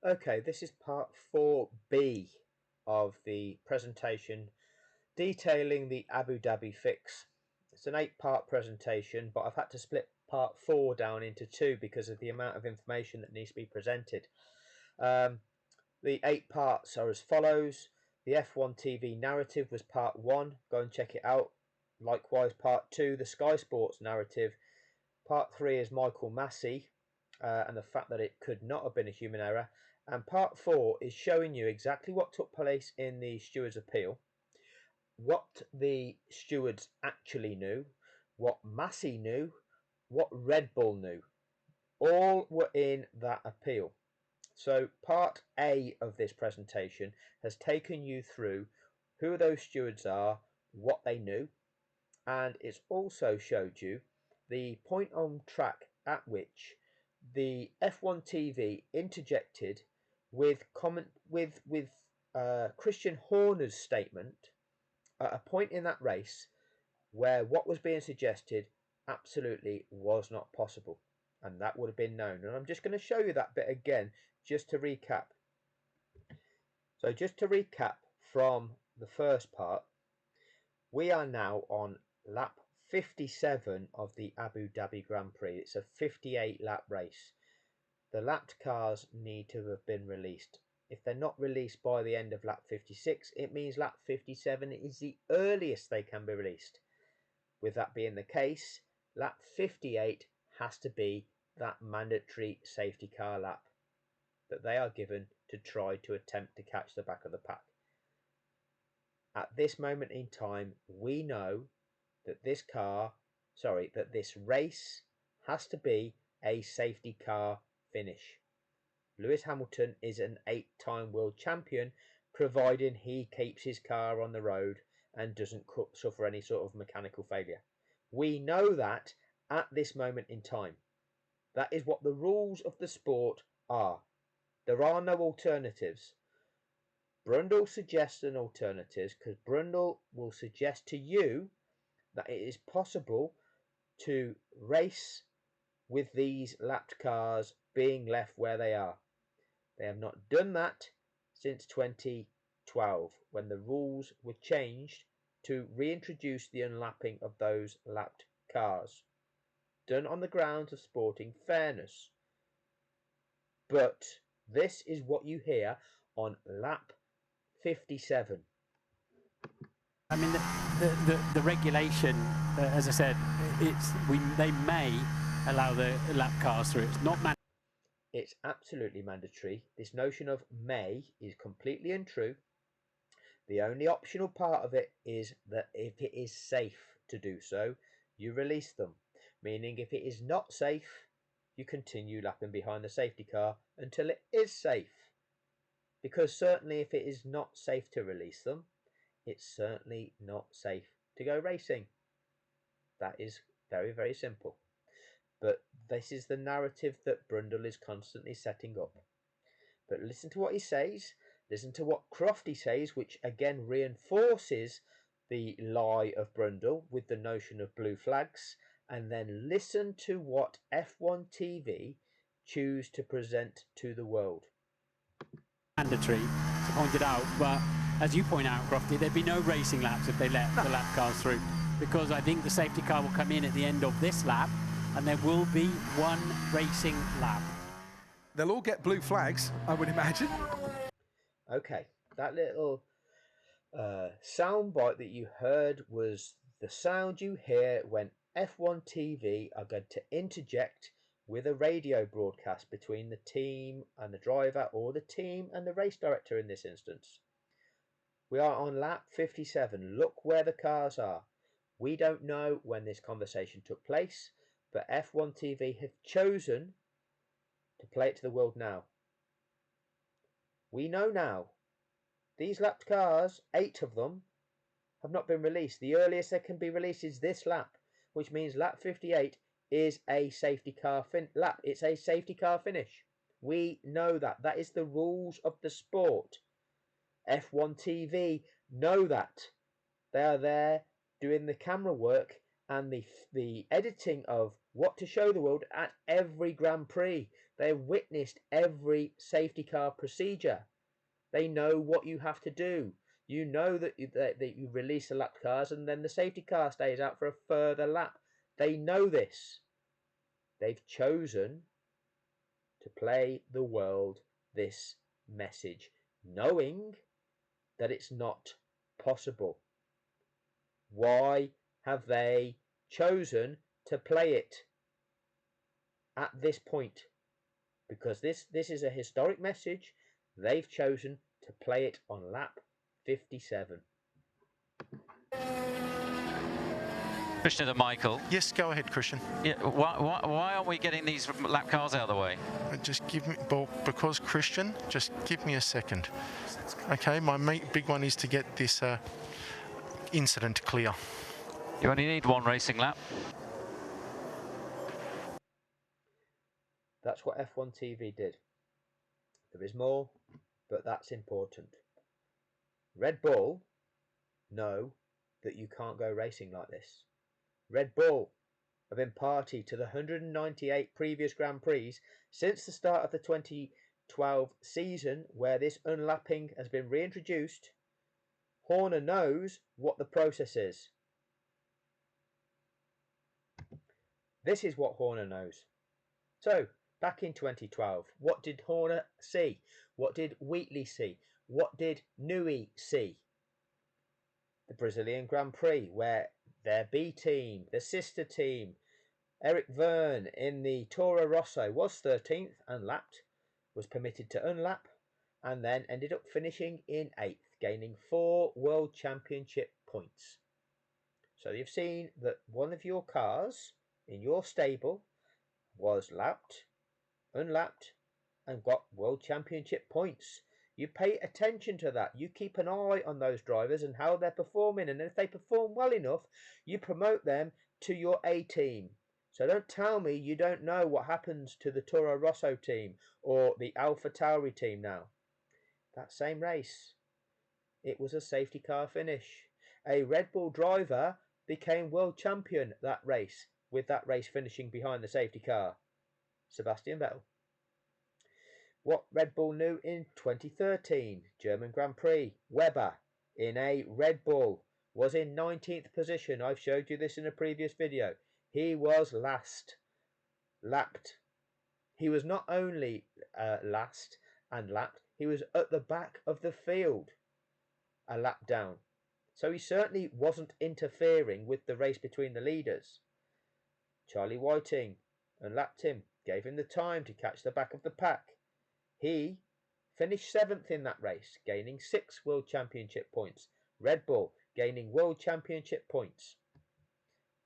Okay, this is part 4B of the presentation detailing the Abu Dhabi fix. It's an 8-part presentation, but I've had to split part 4 down into 2 because of the amount of information that needs to be presented. The 8 parts are as follows. The F1 TV narrative was part 1. Go and check it out. Likewise, part 2, the Sky Sports narrative. Part 3 is Michael Massey and the fact that it could not have been a human error. And part 4 is showing you exactly what took place in the Stewards appeal, what the stewards actually knew, what Massey knew, what Red Bull knew. All were in that appeal. So part A of this presentation has taken you through who those stewards are, what they knew, and it's also showed you the point on track at which the F1 TV interjected with Christian Horner's statement at a point in that race where what was being suggested absolutely was not possible, and that would have been known. And I'm just going to show you that bit again just to recap. So just to recap from the first part, we are now on lap 57 of the Abu Dhabi Grand Prix. It's a 58 lap race. The lapped cars need to have been released. If they're not released by the end of lap 56, it means lap 57 is the earliest they can be released. With that being the case, lap 58 has to be that mandatory safety car lap that they are given to try to attempt to catch the back of the pack. At this moment in time, we know that this race has to be a safety car finish. Lewis Hamilton is an 8-time world champion, providing he keeps his car on the road and doesn't suffer any sort of mechanical failure. We know that at this moment in time. That is what the rules of the sport are. There are no alternatives. Brundle suggests an alternative because Brundle will suggest to you that it is possible to race with these lapped cars being left where they are. They have not done that since 2012 when the rules were changed to reintroduce the unlapping of those lapped cars, done on the grounds of sporting fairness. But this is what you hear on lap 57. I mean, the regulation, as I said, they may allow the lap cars through. It's not mandatory. It's absolutely mandatory. This notion of may is completely untrue. The only optional part of it is that if it is safe to do so, you release them. Meaning if it is not safe, you continue lapping behind the safety car until it is safe. Because certainly if it is not safe to release them, it's certainly not safe to go racing. That is very, very simple. But this is the narrative that Brundle is constantly setting up. But listen to what he says. Listen to what Crofty says, which again reinforces the lie of Brundle with the notion of blue flags. And then listen to what F1 TV choose to present to the world. Mandatory, to point it out, but as you point out, Crofty, there'd be no racing laps if they let the lap cars through, because I think the safety car will come in at the end of this lap, and there will be one racing lap. They'll all get blue flags, I would imagine. Okay, that little soundbite that you heard was the sound you hear when F1 TV are going to interject with a radio broadcast between the team and the driver, or the team and the race director in this instance. We are on lap 57. Look where the cars are. We don't know when this conversation took place, but F1 TV have chosen to play it to the world now. We know now. These lapped cars, 8 of them, have not been released. The earliest they can be released is this lap, which means lap 58 is a safety car lap. It's a safety car finish. We know that. That is the rules of the sport. F1 TV know that. They are there doing the camera work and the editing of what to show the world at every Grand Prix. They've witnessed every safety car procedure. They know what you have to do. You know that you release the lap cars and then the safety car stays out for a further lap. They know this. They've chosen to play the world this message, knowing that it's not possible. Why have they chosen to play it at this point? Because this is a historic message. They've chosen to play it on lap 57. Christian and Michael. Yes, go ahead, Christian. Yeah, why aren't we getting these lap cars out of the way? Just give me, well, because Christian, just give me a second. Okay, my big one is to get this incident clear. You only need one racing lap. That's what F1 TV did. There is more, but that's important. Red Bull know that you can't go racing like this. Red Bull have been party to the 198 previous Grand Prix since the start of the 2012 season, where this unlapping has been reintroduced. Horner knows what the process is. This is what Horner knows. So, back in 2012, what did Horner see? What did Wheatley see? What did Newey see? The Brazilian Grand Prix, where their B team, the sister team, Eric Verne in the Toro Rosso was 13th and lapped, was permitted to unlap, and then ended up finishing in 8th, gaining 4 World Championship points. So you've seen that one of your cars in your stable was lapped, unlapped, and got World Championship points. You pay attention to that. You keep an eye on those drivers and how they're performing. And if they perform well enough, you promote them to your A team. So don't tell me you don't know what happens to the Toro Rosso team or the Alpha Tauri team now. That same race, it was a safety car finish. A Red Bull driver became world champion that race, with that race finishing behind the safety car. Sebastian Vettel. What Red Bull knew in 2013 German Grand Prix, Webber in a Red Bull was in 19th position. I've showed you this in a previous video. He was last, lapped. He was not only last and lapped, he was at the back of the field, a lap down. So he certainly wasn't interfering with the race between the leaders. Charlie Whiting unlapped him, gave him the time to catch the back of the pack. He finished 7th in that race, gaining 6 World Championship points. Red Bull gaining World Championship points.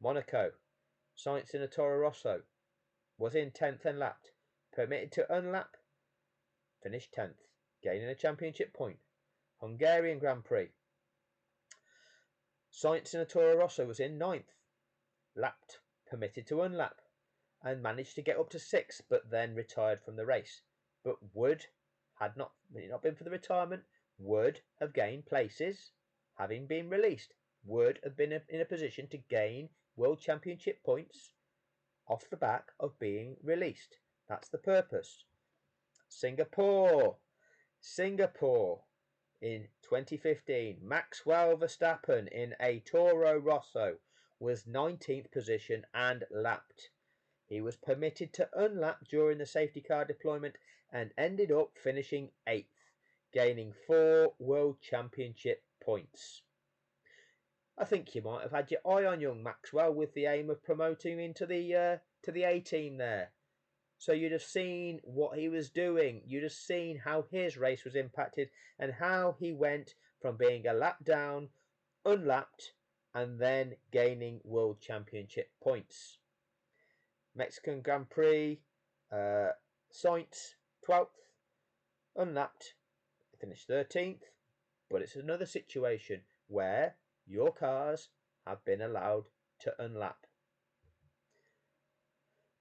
Monaco, Sainz in a Toro Rosso, was in 10th and lapped. Permitted to unlap, finished 10th, gaining a championship point. Hungarian Grand Prix, Sainz in a Toro Rosso was in 9th, lapped, permitted to unlap, and managed to get up to 6th, but then retired from the race. But would, had it not been for the retirement, would have gained places, having been released, would have been in a position to gain World Championship points off the back of being released. That's the purpose. Singapore in 2015, Maxwell Verstappen in a Toro Rosso was 19th position and lapped. He was permitted to unlap during the safety car deployment and ended up finishing 8th, gaining 4 World Championship points. I think you might have had your eye on young Maxwell with the aim of promoting into the A team there. So you'd have seen what he was doing. You'd have seen how his race was impacted and how he went from being a lap down, unlapped, and then gaining World Championship points. Mexican Grand Prix, Sainz 12th, unlapped, finished 13th, but it's another situation where your cars have been allowed to unlap.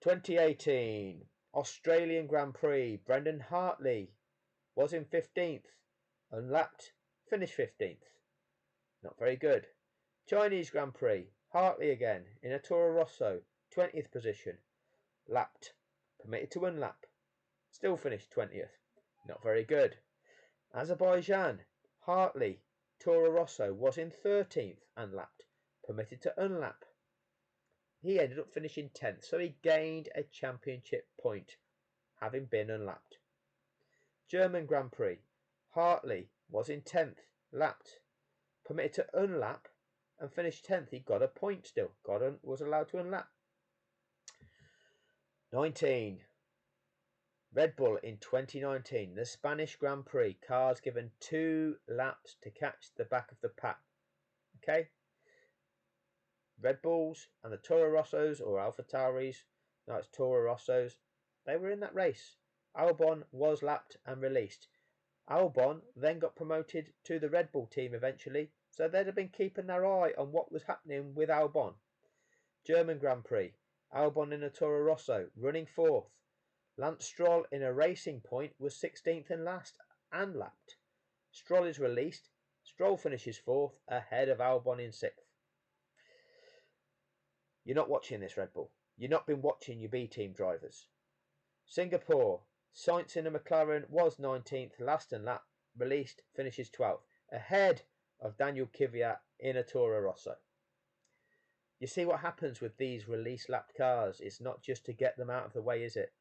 2018 Australian Grand Prix, Brendan Hartley was in 15th, unlapped, finished 15th. Not very good. Chinese Grand Prix, Hartley again in a Toro Rosso, 20th position, lapped, permitted to unlap, still finished 20th. Not very good. Azerbaijan, Hartley, Toro Rosso was in 13th and lapped, permitted to unlap. He ended up finishing 10th, so he gained a championship point, having been unlapped. German Grand Prix, Hartley was in 10th, lapped, permitted to unlap, and finished 10th. He got a point still, was allowed to unlap. 19. Red Bull in 2019, the Spanish Grand Prix, cars given 2 laps to catch the back of the pack. Okay? Red Bulls and the Toro Rossos or Alpha Tauris, no, it's Toro Rossos, they were in that race. Albon was lapped and released. Albon then got promoted to the Red Bull team eventually, so they'd have been keeping their eye on what was happening with Albon. German Grand Prix, Albon in a Toro Rosso, running 4th. Lance Stroll in a Racing Point was 16th and last and lapped. Stroll is released. Stroll finishes 4th ahead of Albon in 6th. You're not watching this, Red Bull. You've not been watching your B team drivers. Singapore, Sainz in a McLaren was 19th, last and lap, released, finishes 12th, ahead of Daniel Kvyat in a Toro Rosso. You see what happens with these release lapped cars. It's not just to get them out of the way, is it?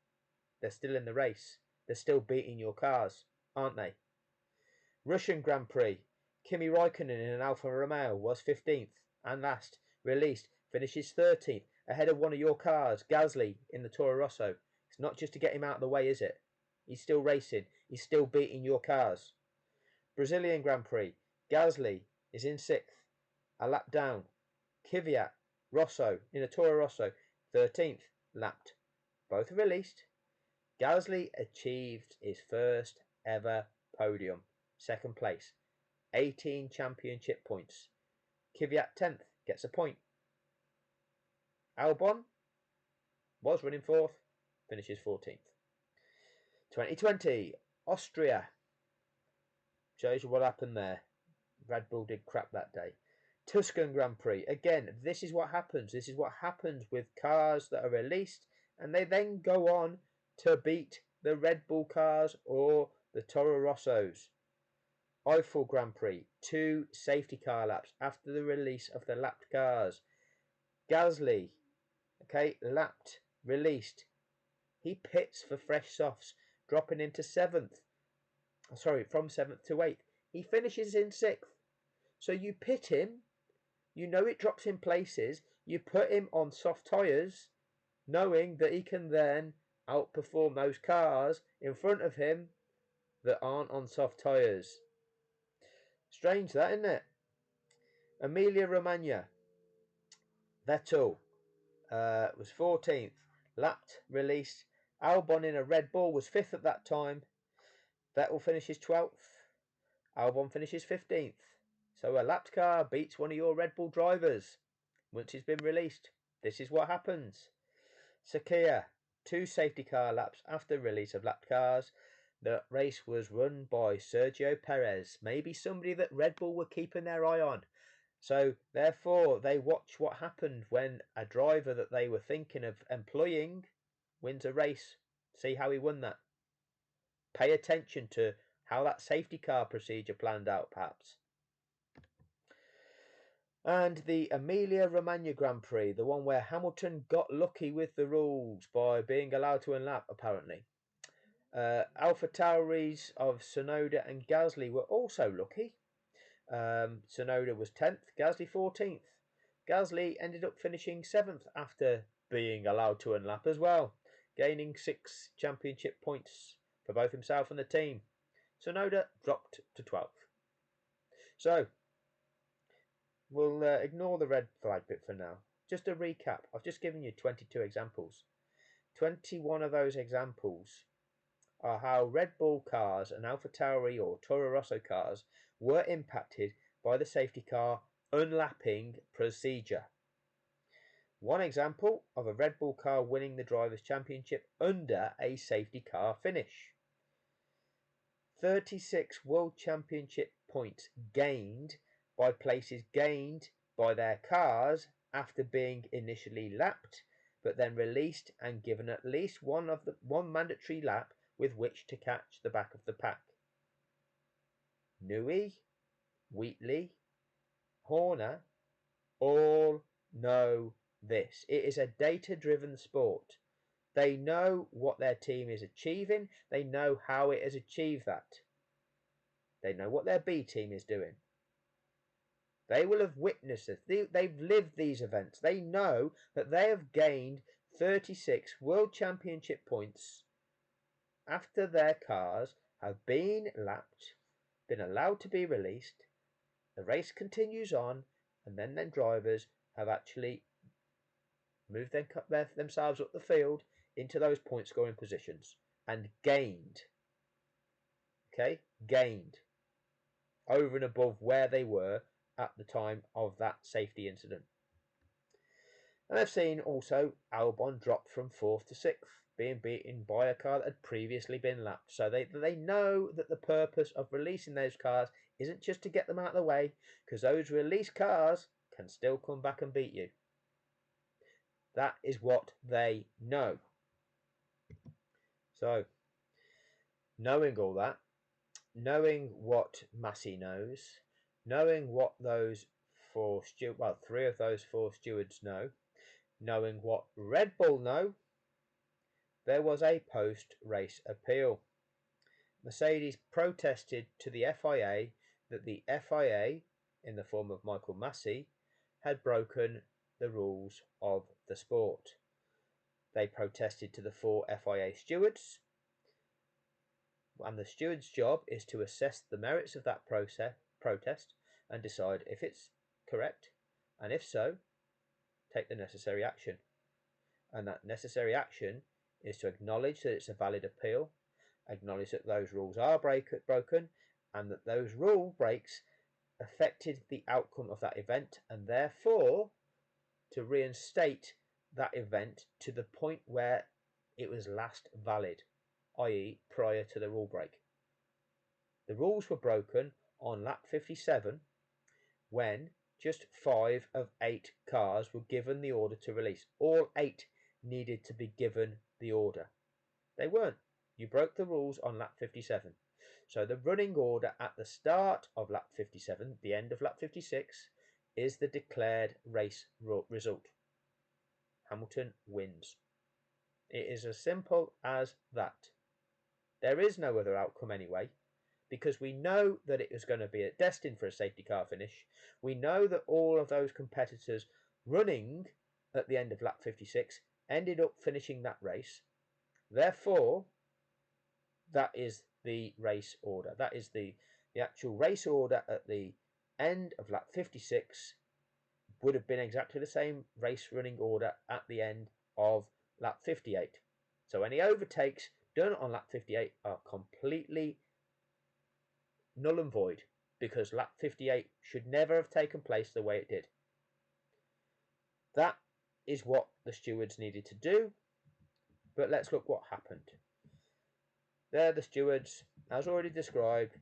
They're still in the race. They're still beating your cars, aren't they? Russian Grand Prix, Kimi Raikkonen in an Alfa Romeo was 15th and last, released, finishes 13th, ahead of one of your cars, Gasly in the Toro Rosso. It's not just to get him out of the way, is it? He's still racing. He's still beating your cars. Brazilian Grand Prix, Gasly is in 6th, a lap down. Kvyat, Rosso in a Toro Rosso, 13th, lapped. Both are released. Gasly achieved his first ever podium, 2nd place, 18 championship points. Kvyat 10th, gets a point. Albon was running 4th, finishes 14th. 2020, Austria. Shows you what happened there. Red Bull did crap that day. Tuscan Grand Prix. Again, this is what happens. This is what happens with cars that are released and they then go on to beat the Red Bull cars or the Toro Rossos. Eiffel Grand Prix. 2 safety car laps after the release of the lapped cars. Gasly, okay, lapped, released. He pits for fresh softs, dropping into 7th. Sorry, from 7th to 8th. He finishes in 6th. So you pit him, you know it drops in places, you put him on soft tyres, knowing that he can then outperform those cars in front of him that aren't on soft tyres. Strange that, isn't it? Emilia Romagna. Vettel was 14th, lapped, released. Albon in a Red Bull was 5th at that time. Vettel finishes 12th. Albon finishes 15th. So a lapped car beats one of your Red Bull drivers once it's been released. This is what happens. Sakhir, 2 safety car laps after release of lapped cars. The race was run by Sergio Perez, maybe somebody that Red Bull were keeping their eye on. So therefore they watch what happened when a driver that they were thinking of employing wins a race. See how he won that. Pay attention to how that safety car procedure planned out, perhaps. And the Emilia Romagna Grand Prix, the one where Hamilton got lucky with the rules by being allowed to unlap, apparently. Alpha Tauris of Tsunoda and Gasly were also lucky. Tsunoda was 10th, Gasly 14th. Gasly ended up finishing 7th after being allowed to unlap as well, gaining 6 championship points for both himself and the team. Tsunoda dropped to 12th. So, we'll ignore the red flag bit for now. Just a recap. I've just given you 22 examples. 21 of those examples are how Red Bull cars and AlphaTauri or Toro Rosso cars were impacted by the safety car unlapping procedure. One example of a Red Bull car winning the Drivers' Championship under a safety car finish. 36 World Championship points gained by places gained by their cars after being initially lapped, but then released and given at least one mandatory lap with which to catch the back of the pack. Newey, Wheatley, Horner all know this. It is a data-driven sport. They know what their team is achieving. They know how it has achieved that. They know what their B team is doing. They will have witnessed it. They've lived these events. They know that they have gained 36 World Championship points after their cars have been lapped, been allowed to be released. The race continues on, and then drivers have actually moved themselves up the field into those point scoring positions and gained. Okay, gained over and above where they were at the time of that safety incident. And I've seen also Albon drop from 4th to 6th, being beaten by a car that had previously been lapped. So they know that the purpose of releasing those cars isn't just to get them out of the way, because those released cars can still come back and beat you. That is what they know. So, knowing all that, knowing what Massey knows, knowing what those three of those 4 stewards know, knowing what Red Bull know, there was a post-race appeal. Mercedes protested to the FIA that the FIA, in the form of Michael Massey, had broken the rules of the sport. They protested to the 4 FIA stewards, and the steward's job is to assess the merits of that protest and decide if it's correct, and if so, take the necessary action. And that necessary action is to acknowledge that it's a valid appeal, acknowledge that those rules are broken, and that those rule breaks affected the outcome of that event, and therefore to reinstate that event to the point where it was last valid, i.e. prior to the rule break. The rules were broken on lap 57 when just 5 of 8 cars were given the order to release. All 8 needed to be given the order. They weren't. You broke the rules on lap 57. So the running order at the start of lap 57, the end of lap 56, is the declared race result. Hamilton wins. It is as simple as that. There is no other outcome anyway, because we know that it was going to be destined for a safety car finish. We know that all of those competitors running at the end of lap 56 ended up finishing that race. Therefore, that is the race order. That is the actual race order at the end of lap 56 would have been exactly the same race running order at the end of lap 58. So any overtakes done on lap 58 are completely null and void, because lap 58 should never have taken place the way it did. That is what the stewards needed to do, but let's look what happened. There the stewards, as already described,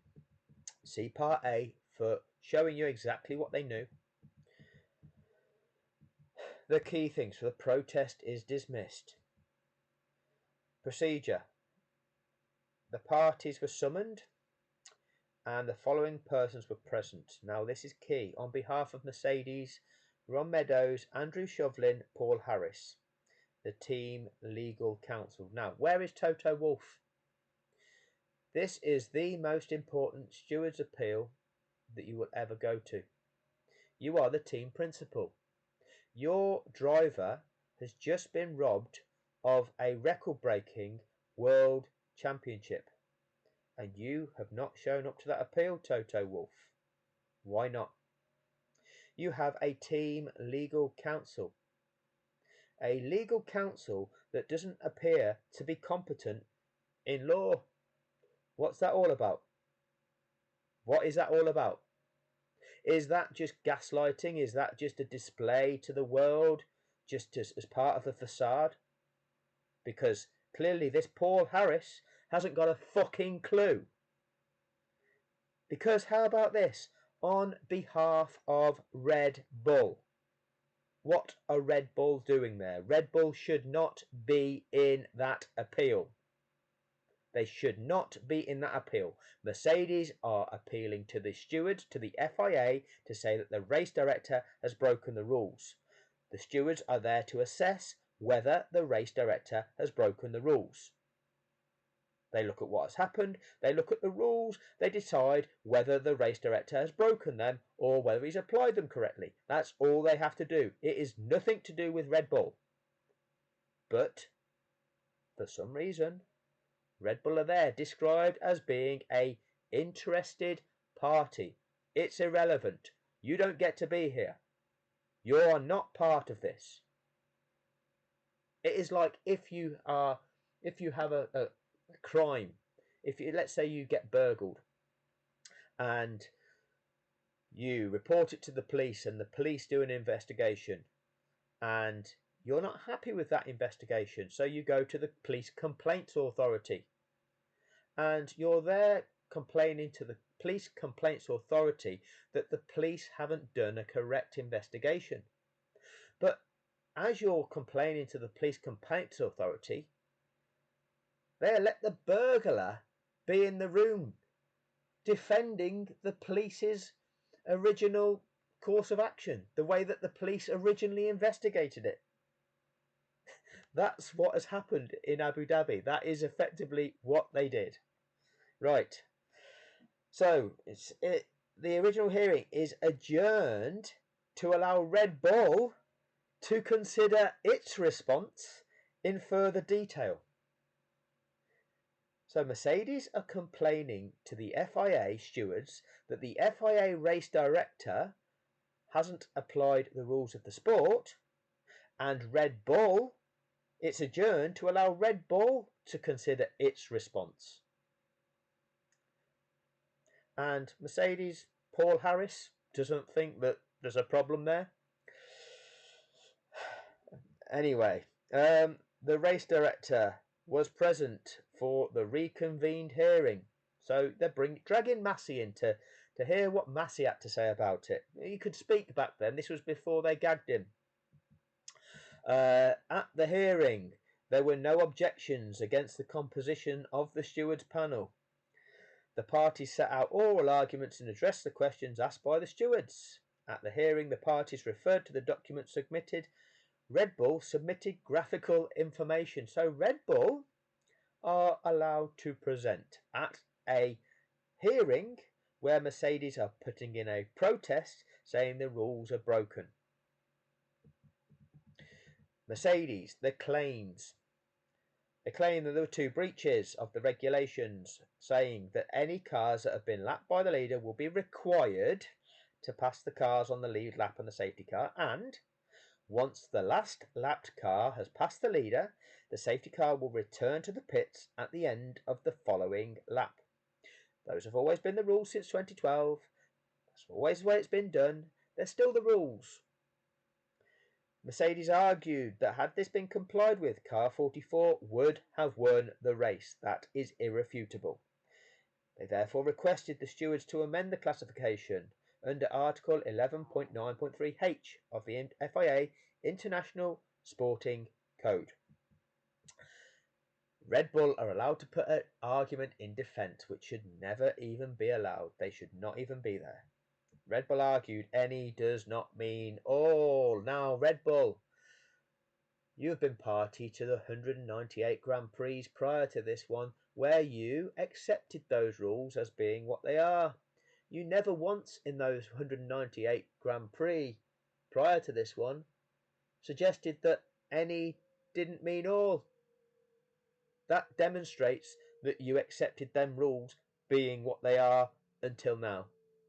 see part A for showing you exactly what they knew. The key things for the protest is dismissed. Procedure. The parties were summoned and the following persons were present. Now this is key. On behalf of Mercedes, Ron Meadows, Andrew Shovlin, Paul Harris, the team legal counsel. Now, where is Toto Wolff? This is the most important steward's appeal that you will ever go to. You are the team principal. Your driver has just been robbed of a record-breaking world championship, and you have not shown up to that appeal, Toto Wolff. Why not? You have a team legal counsel. A legal counsel that doesn't appear to be competent in law. What's that all about? What is that all about? Is that just gaslighting? Is that just a display to the world, just as part of the facade? Because clearly this Paul Harris hasn't got a fucking clue. Because how about this? On behalf of Red Bull. What are Red Bull doing there? Red Bull should not be in that appeal. They should not be in that appeal. Mercedes are appealing to the stewards, to the FIA, to say that the race director has broken the rules. The stewards are there to assess whether the race director has broken the rules. They look at what has happened, they look at the rules, they decide whether the race director has broken them or whether he's applied them correctly. That's all they have to do. It is nothing to do with Red Bull. But for some reason, Red Bull are there described as being a interested party. It's irrelevant. You don't get to be here. You are not part of this. It is like if you have a crime, let's say you get burgled and you report it to the police and the police do an investigation and you're not happy with that investigation, so you go to the police complaints authority and you're there complaining to the police complaints authority that the police haven't done a correct investigation. But as you're complaining to the police complaints authority, they let the burglar be in the room defending the police's original course of action, the way that the police originally investigated it. That's what has happened in Abu Dhabi. That is effectively what they did. Right. So the original hearing is adjourned to allow Red Bull to consider its response in further detail. So Mercedes are complaining to the FIA stewards that the FIA race director hasn't applied the rules of the sport, and Red Bull, it's adjourned to allow Red Bull to consider its response. And Mercedes, Paul Harris, doesn't think that there's a problem there. Anyway, the race director was present for the reconvened hearing. So they're dragging Massey in to hear what Massey had to say about it. He could speak back then. This was before they gagged him. At the hearing, there were no objections against the composition of the stewards panel. The parties set out oral arguments and addressed the questions asked by the stewards. At the hearing, the parties referred to the documents submitted. Red Bull submitted graphical information. So Red Bull are allowed to present at a hearing where Mercedes are putting in a protest saying the rules are broken. Mercedes, they claim that there were 2 breaches of the regulations, saying that any cars that have been lapped by the leader will be required to pass the cars on the lead lap and the safety car, and once the last lapped car has passed the leader, the safety car will return to the pits at the end of the following lap. Those have always been the rules since 2012. That's always the way it's been done. They're still the rules. Mercedes argued that had this been complied with, car 44 would have won the race. That is irrefutable. They therefore requested the stewards to amend the classification under Article 11.9.3H of the FIA International Sporting Code. Red Bull are allowed to put an argument in defence, which should never even be allowed. They should not even be there. Red Bull argued any does not mean all. Now, Red Bull, you have been party to the 198 Grand Prix prior to this one, where you accepted those rules as being what they are. You never once in those 198 Grand Prix prior to this one suggested that any didn't mean all. That demonstrates that you accepted them rules being what they are until now,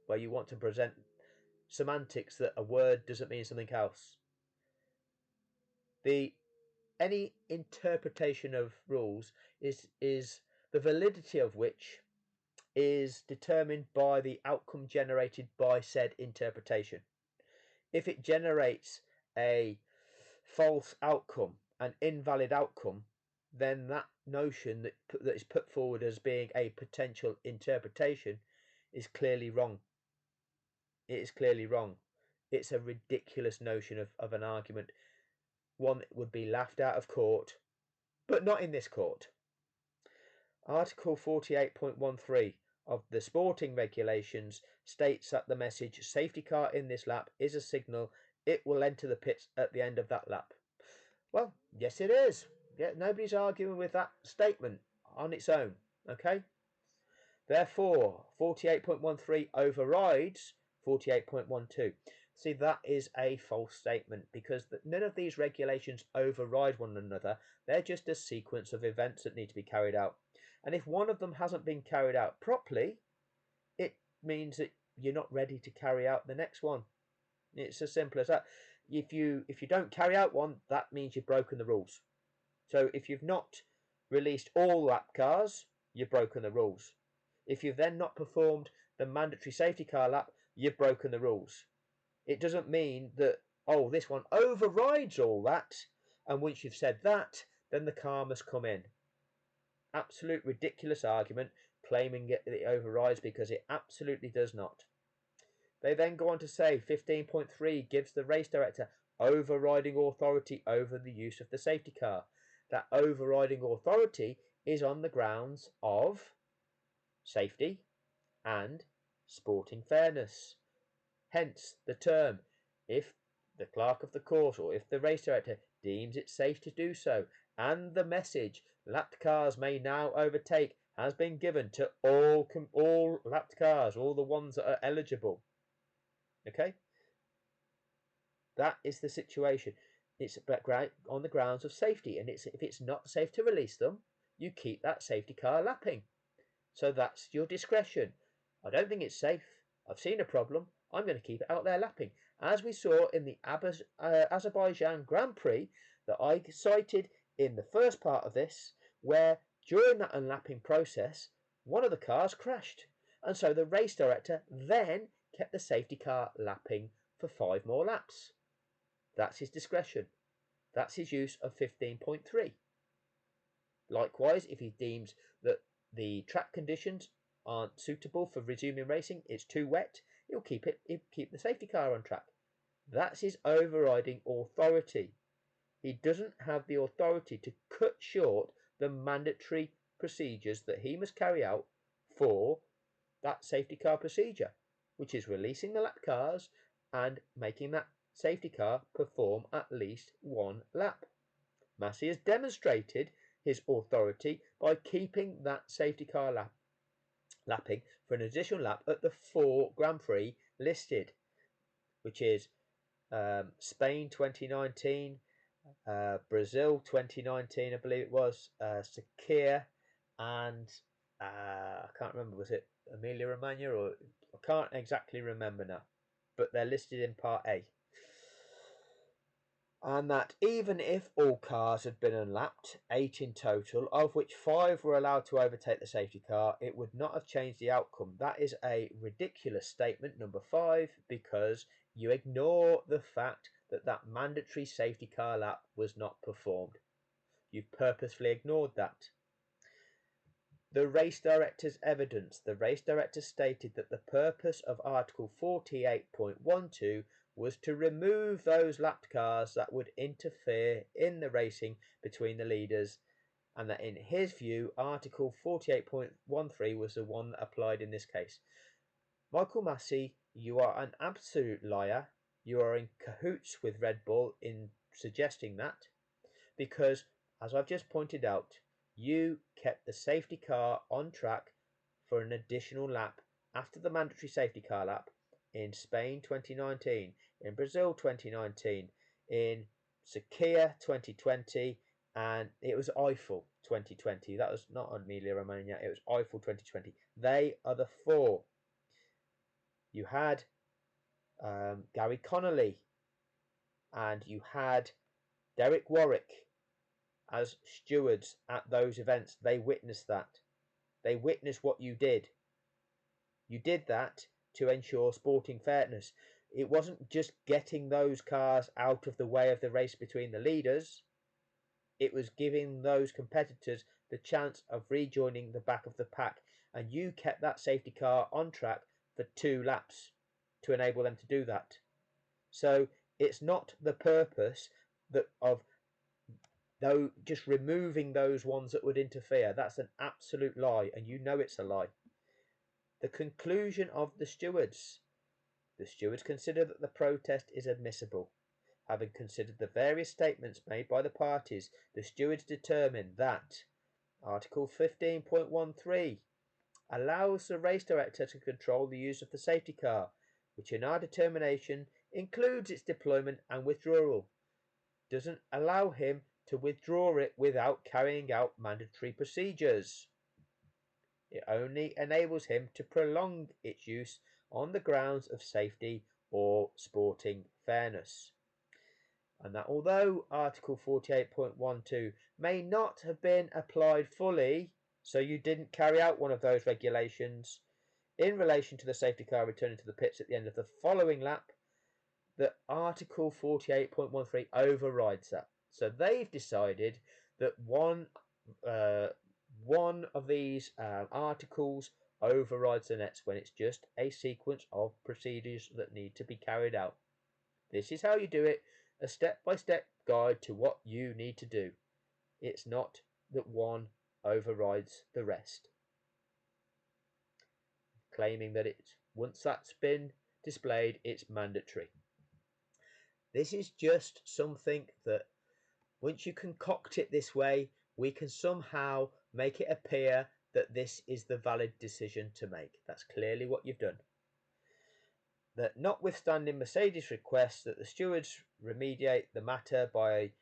where you want to present semantics that a word doesn't mean something else. Any interpretation of rules is the validity of which is determined by the outcome generated by said interpretation. If it generates a false outcome, an invalid outcome, then that notion that is put forward as being a potential interpretation is clearly wrong. It is clearly wrong. It's a ridiculous notion of an argument, one that would be laughed out of court, but not in this court. Article 48.13 of the sporting regulations states that the message safety car in this lap is a signal it will enter the pits at the end of that lap. Well, yes it is. Yeah, nobody's arguing with that statement on its own. Okay. Therefore, 48.13 overrides 48.12. See, that is a false statement because none of these regulations override one another. They're just a sequence of events that need to be carried out. And if one of them hasn't been carried out properly, it means that you're not ready to carry out the next one. It's as simple as that. If you don't carry out one, that means you've broken the rules. So if you've not released all lap cars, you've broken the rules. If you've then not performed the mandatory safety car lap, you've broken the rules. It doesn't mean that, oh, this one overrides all that, and once you've said that, then the car must come in. Absolute ridiculous argument, claiming it overrides, because it absolutely does not. They then go on to say 15.3 gives the race director overriding authority over the use of the safety car. That overriding authority is on the grounds of safety and sporting fairness. Hence the term, if the clerk of the course or if the race director deems it safe to do so, and the message lapped cars may now overtake has been given to all lapped cars, all the ones that are eligible. Okay? That is the situation. It's on the grounds of safety, and if it's not safe to release them, you keep that safety car lapping. So that's your discretion. I don't think it's safe. I've seen a problem. I'm going to keep it out there lapping. As we saw in the Azerbaijan Grand Prix that I cited in the first part of this, where during that unlapping process, one of the cars crashed. And so the race director then kept the safety car lapping for 5 more laps. That's his discretion. That's his use of 15.3. Likewise, if he deems that the track conditions aren't suitable for resuming racing, it's too wet, he'll keep the safety car on track. That's his overriding authority. He doesn't have the authority to cut short the mandatory procedures that he must carry out for that safety car procedure, which is releasing the lap cars and making that safety car perform at least 1 lap. Massey has demonstrated his authority by keeping that safety car lapping for an additional lap at the 4 Grand Prix listed, which is Spain 2019, Brazil 2019, I believe it was, Sakir, and I can't remember, was it Emilia Romagna, or I can't exactly remember now, but they're listed in Part A. And that even if all cars had been unlapped, 8 in total, of which 5 were allowed to overtake the safety car, it would not have changed the outcome. That is a ridiculous statement, number 5, because you ignore the fact that that mandatory safety car lap was not performed. You've purposefully ignored that. The race director's evidence. The race director stated that the purpose of Article 48.12 was to remove those lapped cars that would interfere in the racing between the leaders, and that in his view Article 48.13 was the one that applied in this case. Michael Massey, you are an absolute liar. You are in cahoots with Red Bull in suggesting that, because as I've just pointed out, you kept the safety car on track for an additional lap after the mandatory safety car lap in Spain 2019, in Brazil 2019, in Sakir 2020, and it was Eiffel 2020. That was not Emilia Romagna, it was Eiffel 2020. They are the 4. You had Gary Connolly and you had Derek Warwick as stewards at those events. They witnessed that. They witnessed what you did. You did that to ensure sporting fairness. It wasn't just getting those cars out of the way of the race between the leaders. It was giving those competitors the chance of rejoining the back of the pack. And you kept that safety car on track for 2 laps to enable them to do that. So it's not the purpose of though just removing those ones that would interfere. That's an absolute lie, and you know it's a lie. The conclusion of the stewards. The stewards consider that the protest is admissible. Having considered the various statements made by the parties, the stewards determined that Article 15.13 allows the race director to control the use of the safety car, which in our determination includes its deployment and withdrawal. Doesn't allow him to withdraw it without carrying out mandatory procedures. It only enables him to prolong its use on the grounds of safety or sporting fairness. And that although Article 48.12 may not have been applied fully, so you didn't carry out one of those regulations in relation to the safety car returning to the pits at the end of the following lap, that Article 48.13 overrides that. So they've decided that one of these articles overrides the next when it's just a sequence of procedures that need to be carried out. This is how you do it, a step-by-step guide to what you need to do. It's not that one overrides the rest. Claiming that once that's been displayed, it's mandatory. This is just something that once you concoct it this way, we can somehow make it appear that this is the valid decision to make. That's clearly what you've done. That notwithstanding Mercedes' request that the stewards remediate the matter by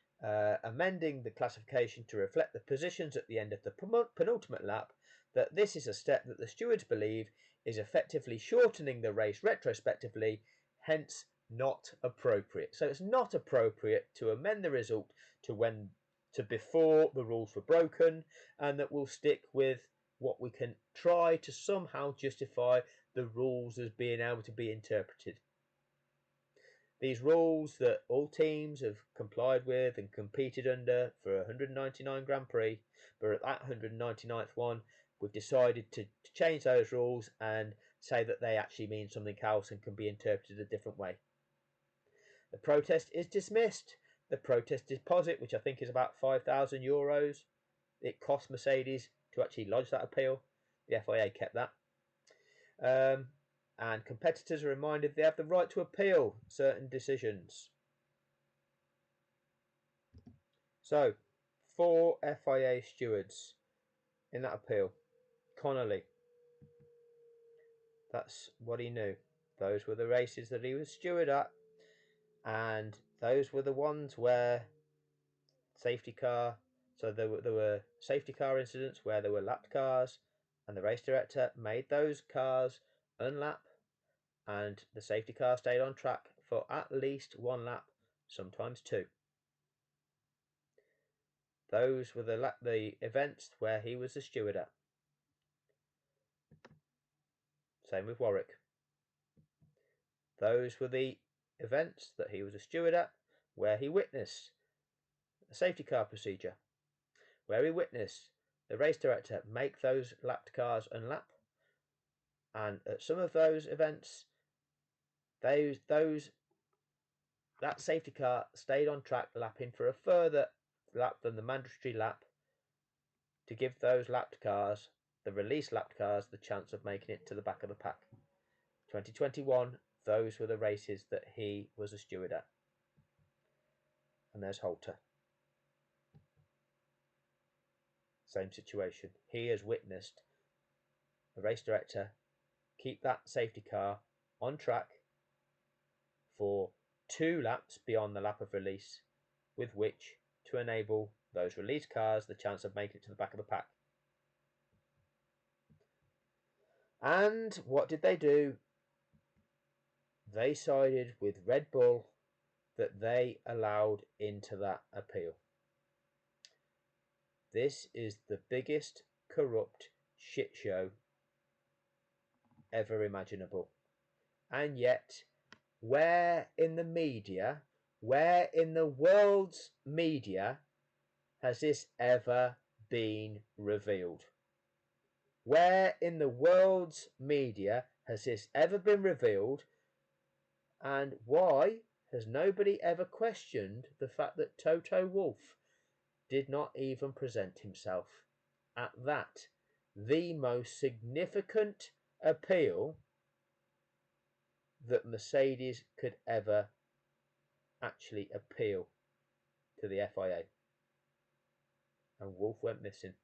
amending the classification to reflect the positions at the end of the penultimate lap, that this is a step that the stewards believe is effectively shortening the race retrospectively, hence not appropriate. So it's not appropriate to amend the result to before the rules were broken, and that we'll stick with what we can try to somehow justify the rules as being able to be interpreted. These rules that all teams have complied with and competed under for 199 Grand Prix, but at that 199th one, we've decided to change those rules and say that they actually mean something else and can be interpreted a different way. The protest is dismissed. The protest deposit, which I think is about €5,000, it cost Mercedes to actually lodge that appeal. The FIA kept that. And competitors are reminded they have the right to appeal certain decisions. So, 4 FIA stewards in that appeal. Connolly. That's what he knew. Those were the races that he was steward at. And those were the ones where safety car. So there were safety car incidents where there were lapped cars, and the race director made those cars unlap, and the safety car stayed on track for at least 1 lap, sometimes 2. Those were the events where he was the steward at. Same with Warwick. Those were the events that he was a steward at where he witnessed a safety car procedure, where he witnessed the race director make those lapped cars unlap, and at some of those events that safety car stayed on track, lapping for a further lap than the mandatory lap to give those lapped cars, the released lapped cars, the chance of making it to the back of the pack. 2021, those were the races that he was a steward at. And there's Holter. Same situation. He has witnessed the race director keep that safety car on track for 2 laps beyond the lap of release, with which to enable those released cars the chance of making it to the back of the pack. And what did they do? They sided with Red Bull that they allowed into that appeal. This is the biggest corrupt shit show ever imaginable. And yet, where in the media, where in the world's media has this ever been revealed? Where in the world's media has this ever been revealed? And why has nobody ever questioned the fact that Toto Wolff did not even present himself. At that, the most significant appeal that Mercedes could ever actually appeal to the FIA. And Wolff went missing.